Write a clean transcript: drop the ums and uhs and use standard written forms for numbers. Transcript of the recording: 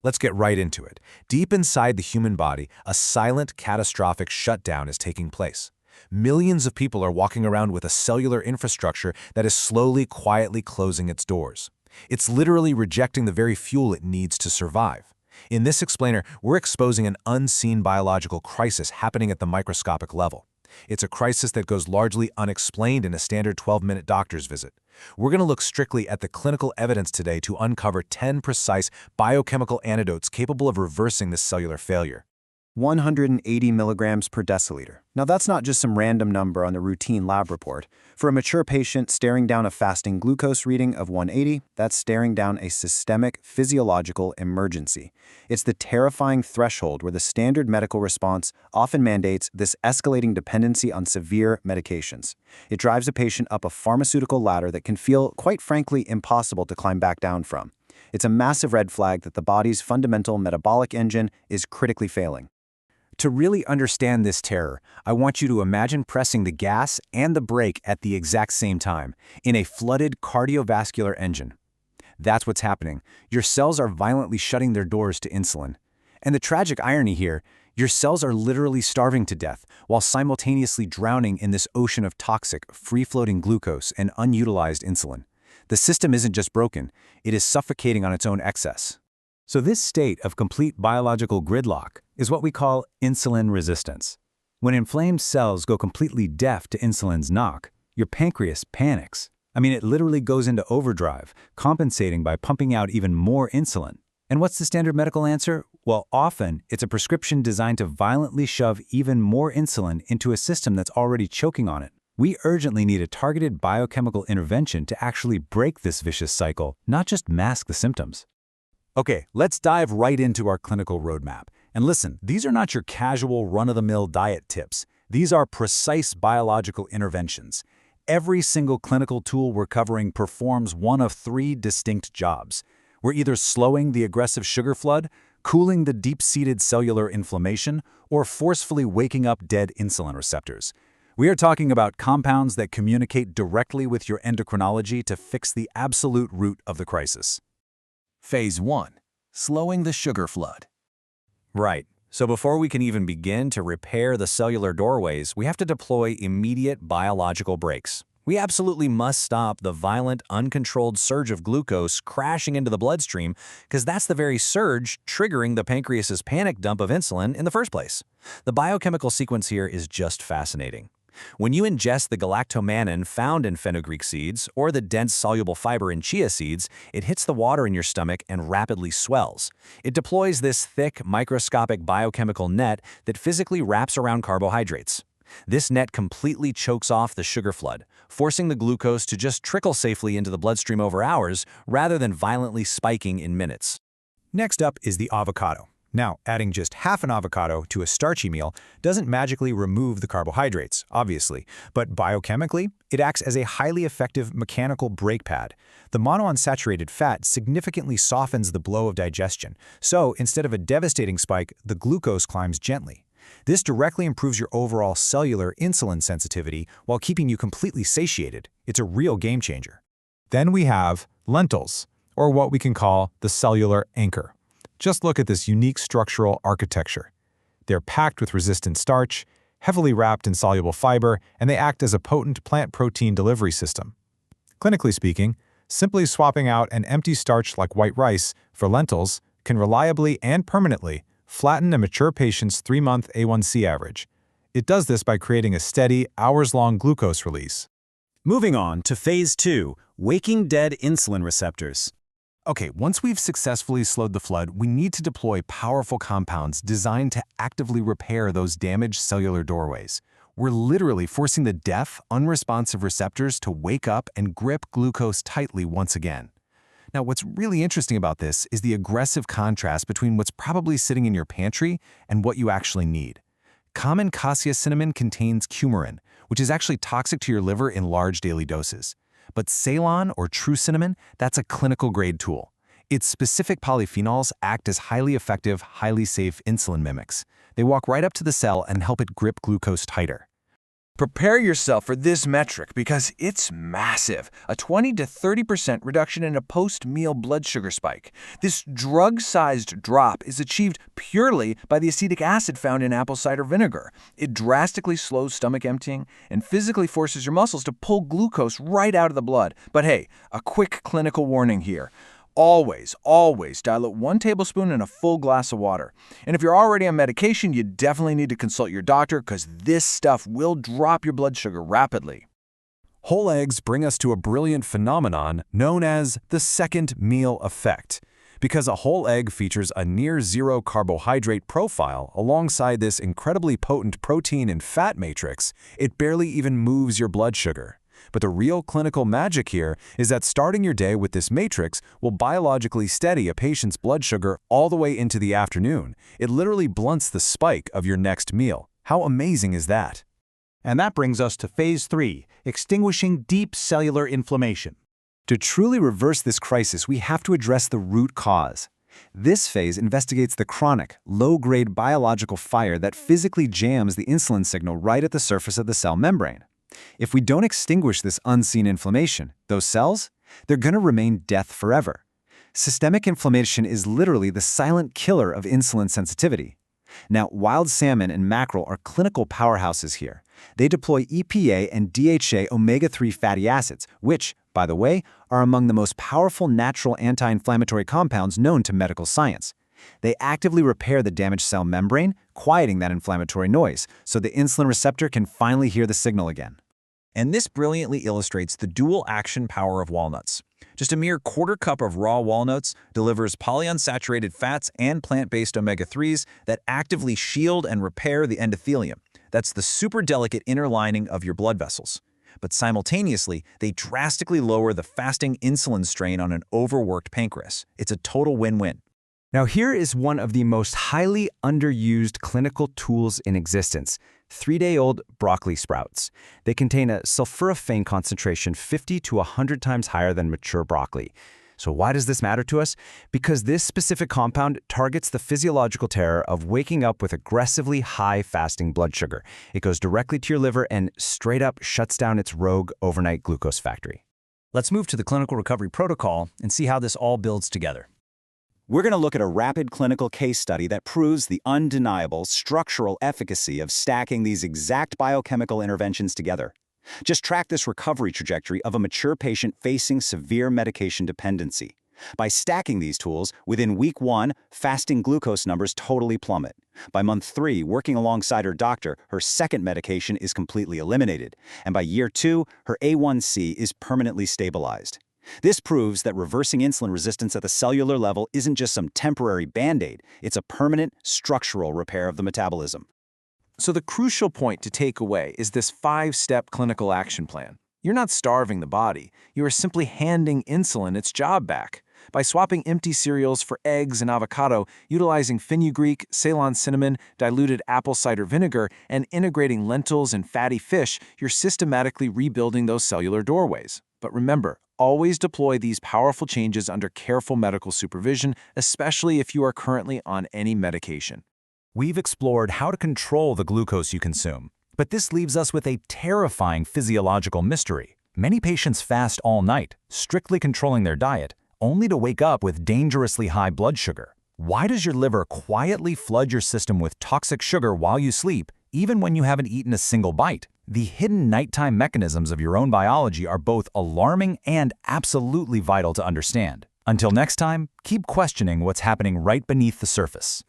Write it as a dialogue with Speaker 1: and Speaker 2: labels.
Speaker 1: Let's get right into it. Deep inside the human body, a silent, catastrophic shutdown is taking place. Millions of people are walking around with a cellular infrastructure that is slowly, quietly closing its doors. It's literally rejecting the very fuel it needs to survive. In this explainer, we're exposing an unseen biological crisis happening at the microscopic level. It's a crisis that goes largely unexplained in a standard 12-minute doctor's visit. We're going to look strictly at the clinical evidence today to uncover 10 precise biochemical antidotes capable of reversing this cellular failure.
Speaker 2: 180 milligrams per deciliter. Now that's not just some random number on the routine lab report. For a mature patient staring down a fasting glucose reading of 180, that's staring down a systemic physiological emergency. It's the terrifying threshold where the standard medical response often mandates this escalating dependency on severe medications. It drives a patient up a pharmaceutical ladder that can feel, quite frankly, impossible to climb back down from. It's a massive red flag that the body's fundamental metabolic engine is critically failing.
Speaker 3: To really understand this terror, I want you to imagine pressing the gas and the brake at the exact same time, in a flooded cardiovascular engine. That's what's happening. Your cells are violently shutting their doors to insulin. And the tragic irony here, your cells are literally starving to death, while simultaneously drowning in this ocean of toxic, free-floating glucose and unutilized insulin. The system isn't just broken, it is suffocating on its own excess. So this state of complete biological gridlock is what we call insulin resistance. When inflamed cells go completely deaf to insulin's knock, your pancreas panics. It literally goes into overdrive, compensating by pumping out even more insulin. And what's the standard medical answer? Well, often it's a prescription designed to violently shove even more insulin into a system that's already choking on it. We urgently need a targeted biochemical intervention to actually break this vicious cycle, not just mask the symptoms.
Speaker 4: Okay, let's dive right into our clinical roadmap. And listen, these are not your casual run-of-the-mill diet tips. These are precise biological interventions. Every single clinical tool we're covering performs one of three distinct jobs. We're either slowing the aggressive sugar flood, cooling the deep-seated cellular inflammation, or forcefully waking up dead insulin receptors. We are talking about compounds that communicate directly with your endocrinology to fix the absolute root of the crisis.
Speaker 5: Phase 1. Slowing the sugar flood.
Speaker 3: Right. So before we can even begin to repair the cellular doorways, we have to deploy immediate biological brakes. We absolutely must stop the violent, uncontrolled surge of glucose crashing into the bloodstream, because that's the very surge triggering the pancreas's panic dump of insulin in the first place. The biochemical sequence here is just fascinating. When you ingest the galactomannan found in fenugreek seeds or the dense soluble fiber in chia seeds, it hits the water in your stomach and rapidly swells. It deploys this thick, microscopic biochemical net that physically wraps around carbohydrates. This net completely chokes off the sugar flood, forcing the glucose to just trickle safely into the bloodstream over hours rather than violently spiking in minutes.
Speaker 6: Next up is the avocado. Now, adding just half an avocado to a starchy meal doesn't magically remove the carbohydrates, obviously, but biochemically, it acts as a highly effective mechanical brake pad. The monounsaturated fat significantly softens the blow of digestion, so instead of a devastating spike, the glucose climbs gently. This directly improves your overall cellular insulin sensitivity while keeping you completely satiated. It's a real game changer.
Speaker 7: Then we have lentils, or what we can call the cellular anchor. Just look at this unique structural architecture. They're packed with resistant starch, heavily wrapped in soluble fiber, and they act as a potent plant protein delivery system. Clinically speaking, simply swapping out an empty starch like white rice for lentils can reliably and permanently flatten a mature patient's 3-month A1C average. It does this by creating a steady, hours-long glucose release.
Speaker 2: Moving on to Phase 2, waking dead insulin receptors.
Speaker 5: Okay, once we've successfully slowed the flood, we need to deploy powerful compounds designed to actively repair those damaged cellular doorways. We're literally forcing the deaf, unresponsive receptors to wake up and grip glucose tightly once again. Now, what's really interesting about this is the aggressive contrast between what's probably sitting in your pantry and what you actually need. Common cassia cinnamon contains coumarin, which is actually toxic to your liver in large daily doses. But Ceylon, or true cinnamon, that's a clinical-grade tool. Its specific polyphenols act as highly effective, highly safe insulin mimics. They walk right up to the cell and help it grip glucose tighter.
Speaker 1: Prepare yourself for this metric because it's massive, a 20 to 30% reduction in a post-meal blood sugar spike. This drug-sized drop is achieved purely by the acetic acid found in apple cider vinegar. It drastically slows stomach emptying and physically forces your muscles to pull glucose right out of the blood. But hey, a quick clinical warning here. Always dilute 1 tablespoon in a full glass of water. And if you're already on medication, you definitely need to consult your doctor because this stuff will drop your blood sugar rapidly.
Speaker 5: Whole eggs bring us to a brilliant phenomenon known as the second meal effect. Because a whole egg features a near-zero carbohydrate profile alongside this incredibly potent protein and fat matrix, it barely even moves your blood sugar. But the real clinical magic here is that starting your day with this matrix will biologically steady a patient's blood sugar all the way into the afternoon. It literally blunts the spike of your next meal. How amazing is that?
Speaker 6: And that brings us to Phase 3, extinguishing deep cellular inflammation.
Speaker 3: To truly reverse this crisis, we have to address the root cause. This phase investigates the chronic, low-grade biological fire that physically jams the insulin signal right at the surface of the cell membrane. If we don't extinguish this unseen inflammation, those cells, they're going to remain death forever. Systemic inflammation is literally the silent killer of insulin sensitivity. Now, wild salmon and mackerel are clinical powerhouses here. They deploy EPA and DHA omega-3 fatty acids, which, by the way, are among the most powerful natural anti-inflammatory compounds known to medical science. They actively repair the damaged cell membrane, quieting that inflammatory noise, so the insulin receptor can finally hear the signal again.
Speaker 6: And this brilliantly illustrates the dual action power of walnuts. Just a mere quarter cup of raw walnuts delivers polyunsaturated fats and plant-based omega-3s that actively shield and repair the endothelium. That's the super delicate inner lining of your blood vessels. But simultaneously, they drastically lower the fasting insulin strain on an overworked pancreas. It's a total win-win.
Speaker 3: Now here is one of the most highly underused clinical tools in existence, 3-day-old broccoli sprouts. They contain a sulforaphane concentration 50 to 100 times higher than mature broccoli. So why does this matter to us? Because this specific compound targets the physiological terror of waking up with aggressively high fasting blood sugar. It goes directly to your liver and straight up shuts down its rogue overnight glucose factory.
Speaker 6: Let's move to the clinical recovery protocol and see how this all builds together.
Speaker 3: We're going to look at a rapid clinical case study that proves the undeniable structural efficacy of stacking these exact biochemical interventions together. Just track this recovery trajectory of a mature patient facing severe medication dependency. By stacking these tools, within week 1, fasting glucose numbers totally plummet. By month 3, working alongside her doctor, her second medication is completely eliminated. And by year 2, her A1C is permanently stabilized. This proves that reversing insulin resistance at the cellular level isn't just some temporary band-aid, it's a permanent, structural repair of the metabolism.
Speaker 1: So the crucial point to take away is this 5-step clinical action plan. You're not starving the body, you are simply handing insulin its job back. By swapping empty cereals for eggs and avocado, utilizing fenugreek, Ceylon cinnamon, diluted apple cider vinegar, and integrating lentils and fatty fish, you're systematically rebuilding those cellular doorways. But remember, always deploy these powerful changes under careful medical supervision, especially if you are currently on any medication.
Speaker 4: We've explored how to control the glucose you consume, but this leaves us with a terrifying physiological mystery. Many patients fast all night, strictly controlling their diet, only to wake up with dangerously high blood sugar. Why does your liver quietly flood your system with toxic sugar while you sleep, even when you haven't eaten a single bite? The hidden nighttime mechanisms of your own biology are both alarming and absolutely vital to understand. Until next time, keep questioning what's happening right beneath the surface.